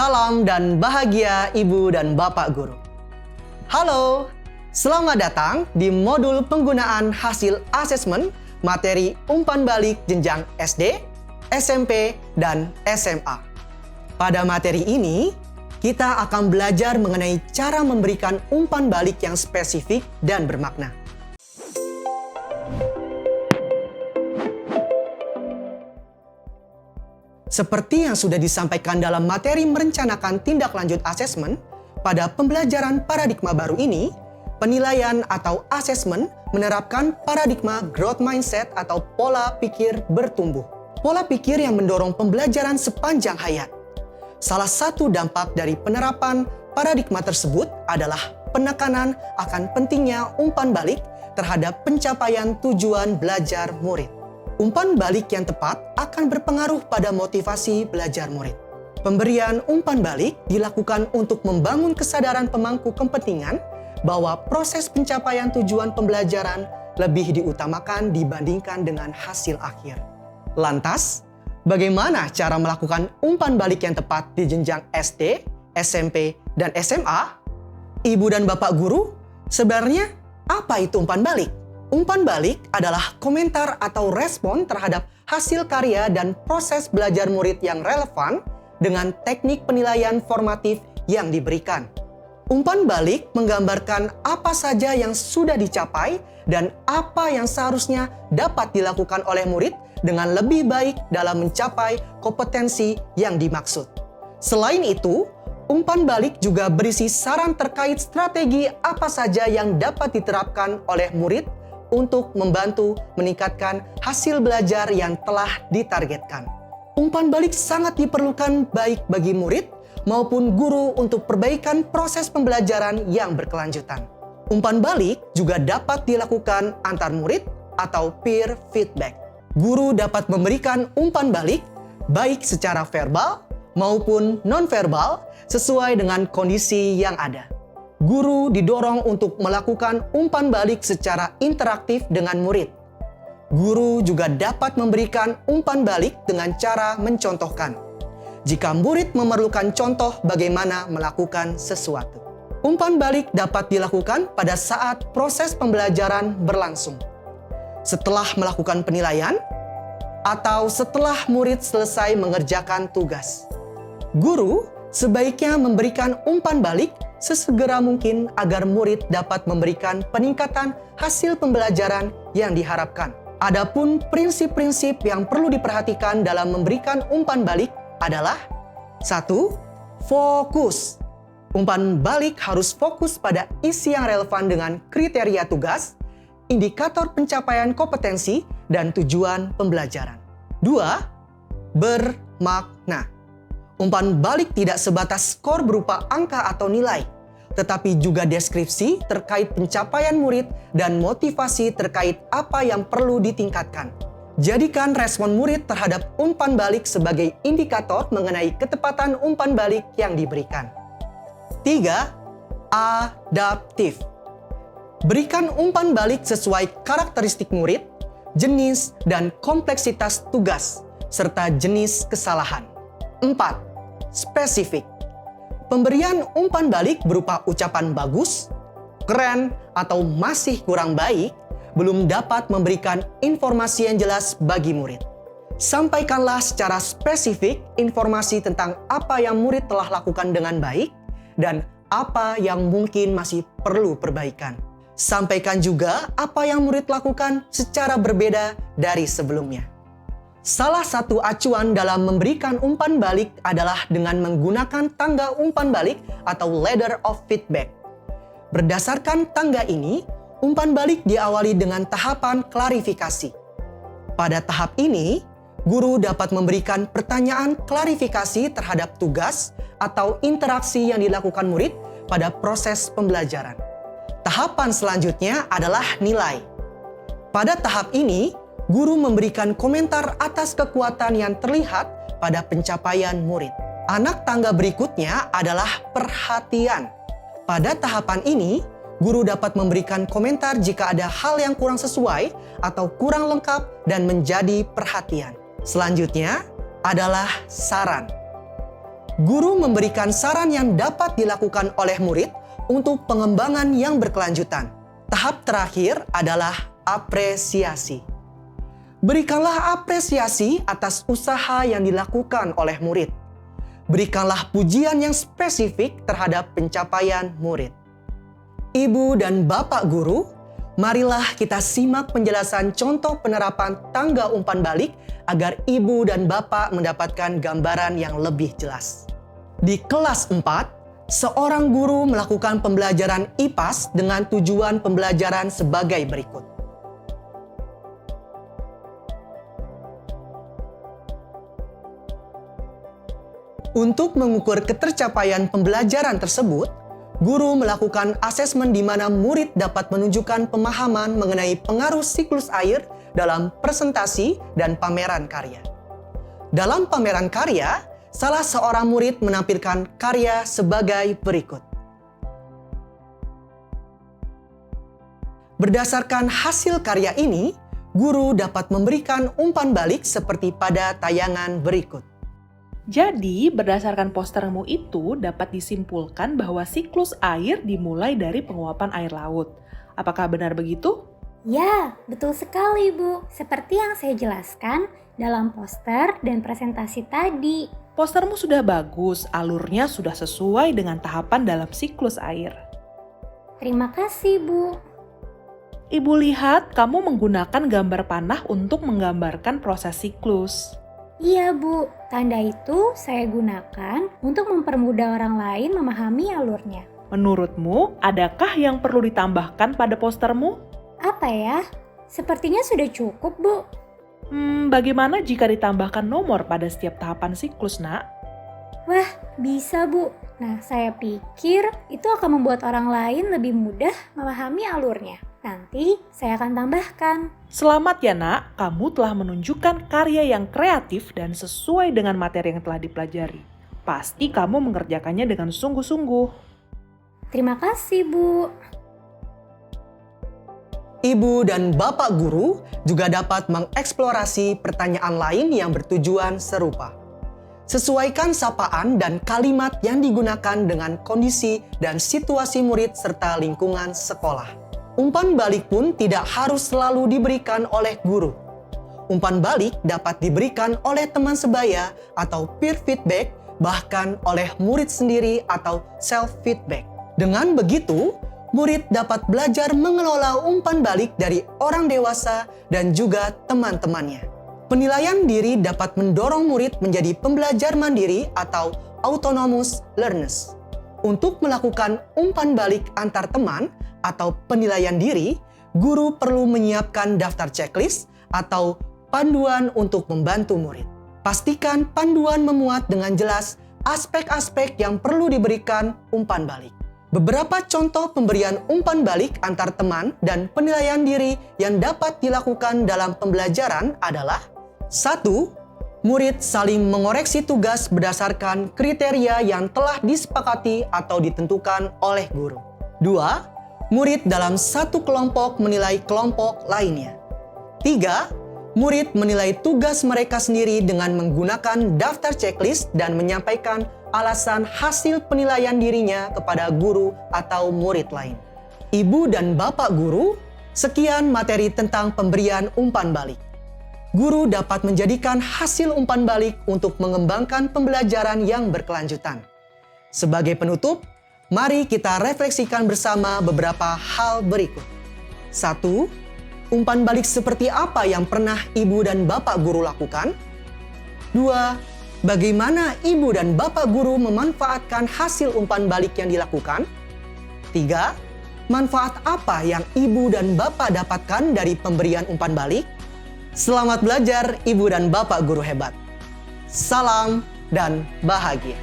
Salam dan bahagia Ibu dan Bapak Guru. Halo, selamat datang di modul penggunaan hasil asesmen materi umpan balik jenjang SD, SMP, dan SMA. Pada materi ini, kita akan belajar mengenai cara memberikan umpan balik yang spesifik dan bermakna. Seperti yang sudah disampaikan dalam materi merencanakan tindak lanjut asesmen, pada pembelajaran paradigma baru ini, penilaian atau asesmen menerapkan paradigma growth mindset atau pola pikir bertumbuh. Pola pikir yang mendorong pembelajaran sepanjang hayat. Salah satu dampak dari penerapan paradigma tersebut adalah penekanan akan pentingnya umpan balik terhadap pencapaian tujuan belajar murid. Umpan balik yang tepat akan berpengaruh pada motivasi belajar murid. Pemberian umpan balik dilakukan untuk membangun kesadaran pemangku kepentingan bahwa proses pencapaian tujuan pembelajaran lebih diutamakan dibandingkan dengan hasil akhir. Lantas, bagaimana cara melakukan umpan balik yang tepat di jenjang SD, SMP, dan SMA? Ibu dan Bapak Guru, sebenarnya apa itu umpan balik? Umpan balik adalah komentar atau respon terhadap hasil karya dan proses belajar murid yang relevan dengan teknik penilaian formatif yang diberikan. Umpan balik menggambarkan apa saja yang sudah dicapai dan apa yang seharusnya dapat dilakukan oleh murid dengan lebih baik dalam mencapai kompetensi yang dimaksud. Selain itu, umpan balik juga berisi saran terkait strategi apa saja yang dapat diterapkan oleh murid untuk membantu meningkatkan hasil belajar yang telah ditargetkan. Umpan balik sangat diperlukan baik bagi murid maupun guru untuk perbaikan proses pembelajaran yang berkelanjutan. Umpan balik juga dapat dilakukan antar murid atau peer feedback. Guru dapat memberikan umpan balik baik secara verbal maupun non-verbal sesuai dengan kondisi yang ada. Guru didorong untuk melakukan umpan balik secara interaktif dengan murid. Guru juga dapat memberikan umpan balik dengan cara mencontohkan. Jika murid memerlukan contoh bagaimana melakukan sesuatu. Umpan balik dapat dilakukan pada saat proses pembelajaran berlangsung. Setelah melakukan penilaian, atau setelah murid selesai mengerjakan tugas. Guru sebaiknya memberikan umpan balik sesegera mungkin agar murid dapat memberikan peningkatan hasil pembelajaran yang diharapkan. Adapun prinsip-prinsip yang perlu diperhatikan dalam memberikan umpan balik adalah 1. Fokus. Umpan balik harus fokus pada isi yang relevan dengan kriteria tugas, indikator pencapaian kompetensi, dan tujuan pembelajaran. 2. Bermakna. Umpan balik tidak sebatas skor berupa angka atau nilai, tetapi juga deskripsi terkait pencapaian murid dan motivasi terkait apa yang perlu ditingkatkan. Jadikan respon murid terhadap umpan balik sebagai indikator mengenai ketepatan umpan balik yang diberikan. 3. Adaptif. Berikan umpan balik sesuai karakteristik murid, jenis dan kompleksitas tugas, serta jenis kesalahan. 4. Spesifik. Pemberian umpan balik berupa ucapan bagus, keren, atau masih kurang baik belum dapat memberikan informasi yang jelas bagi murid. Sampaikanlah secara spesifik informasi tentang apa yang murid telah lakukan dengan baik dan apa yang mungkin masih perlu perbaikan. Sampaikan juga apa yang murid lakukan secara berbeda dari sebelumnya. Salah satu acuan dalam memberikan umpan balik adalah dengan menggunakan tangga umpan balik atau ladder of feedback. Berdasarkan tangga ini, umpan balik diawali dengan tahapan klarifikasi. Pada tahap ini, guru dapat memberikan pertanyaan klarifikasi terhadap tugas atau interaksi yang dilakukan murid pada proses pembelajaran. Tahapan selanjutnya adalah nilai. Pada tahap ini, guru memberikan komentar atas kekuatan yang terlihat pada pencapaian murid. Anak tangga berikutnya adalah perhatian. Pada tahapan ini, guru dapat memberikan komentar jika ada hal yang kurang sesuai atau kurang lengkap dan menjadi perhatian. Selanjutnya adalah saran. Guru memberikan saran yang dapat dilakukan oleh murid untuk pengembangan yang berkelanjutan. Tahap terakhir adalah apresiasi. Berikanlah apresiasi atas usaha yang dilakukan oleh murid. Berikanlah pujian yang spesifik terhadap pencapaian murid. Ibu dan Bapak guru, marilah kita simak penjelasan contoh penerapan tangga umpan balik agar ibu dan bapak mendapatkan gambaran yang lebih jelas. Di kelas 4, seorang guru melakukan pembelajaran IPAS dengan tujuan pembelajaran sebagai berikut. Untuk mengukur ketercapaian pembelajaran tersebut, guru melakukan asesmen di mana murid dapat menunjukkan pemahaman mengenai pengaruh siklus air dalam presentasi dan pameran karya. Dalam pameran karya, salah seorang murid menampilkan karya sebagai berikut. Berdasarkan hasil karya ini, guru dapat memberikan umpan balik seperti pada tayangan berikut. Jadi, berdasarkan postermu itu dapat disimpulkan bahwa siklus air dimulai dari penguapan air laut. Apakah benar begitu? Ya, betul sekali, Bu. Seperti yang saya jelaskan dalam poster dan presentasi tadi. Postermu sudah bagus, alurnya sudah sesuai dengan tahapan dalam siklus air. Terima kasih, Bu. Ibu lihat kamu menggunakan gambar panah untuk menggambarkan proses siklus. Iya, Bu. Tanda itu saya gunakan untuk mempermudah orang lain memahami alurnya. Menurutmu, adakah yang perlu ditambahkan pada postermu? Apa ya? Sepertinya sudah cukup, Bu. Bagaimana jika ditambahkan nomor pada setiap tahapan siklus, Nak? Wah, bisa, Bu. Nah, saya pikir itu akan membuat orang lain lebih mudah memahami alurnya. Nanti saya akan tambahkan. Selamat ya, Nak. Kamu telah menunjukkan karya yang kreatif dan sesuai dengan materi yang telah dipelajari. Pasti kamu mengerjakannya dengan sungguh-sungguh. Terima kasih, Bu. Ibu dan Bapak guru juga dapat mengeksplorasi pertanyaan lain yang bertujuan serupa. Sesuaikan sapaan dan kalimat yang digunakan dengan kondisi dan situasi murid serta lingkungan sekolah. Umpan balik pun tidak harus selalu diberikan oleh guru. Umpan balik dapat diberikan oleh teman sebaya atau peer feedback, bahkan oleh murid sendiri atau self-feedback. Dengan begitu, murid dapat belajar mengelola umpan balik dari orang dewasa dan juga teman-temannya. Penilaian diri dapat mendorong murid menjadi pembelajar mandiri atau autonomous learners. Untuk melakukan umpan balik antar teman atau penilaian diri, guru perlu menyiapkan daftar checklist atau panduan untuk membantu murid. Pastikan panduan memuat dengan jelas aspek-aspek yang perlu diberikan umpan balik. Beberapa contoh pemberian umpan balik antar teman dan penilaian diri yang dapat dilakukan dalam pembelajaran adalah: 1. Murid saling mengoreksi tugas berdasarkan kriteria yang telah disepakati atau ditentukan oleh guru. 2. Murid dalam satu kelompok menilai kelompok lainnya. 3. Murid menilai tugas mereka sendiri dengan menggunakan daftar checklist dan menyampaikan alasan hasil penilaian dirinya kepada guru atau murid lain. Ibu dan Bapak guru, sekian materi tentang pemberian umpan balik. Guru dapat menjadikan hasil umpan balik untuk mengembangkan pembelajaran yang berkelanjutan. Sebagai penutup, mari kita refleksikan bersama beberapa hal berikut. 1. Umpan balik seperti apa yang pernah ibu dan bapak guru lakukan? 2. Bagaimana ibu dan bapak guru memanfaatkan hasil umpan balik yang dilakukan? 3. Manfaat apa yang ibu dan bapak dapatkan dari pemberian umpan balik? Selamat belajar ibu dan bapak guru hebat. Salam dan bahagia.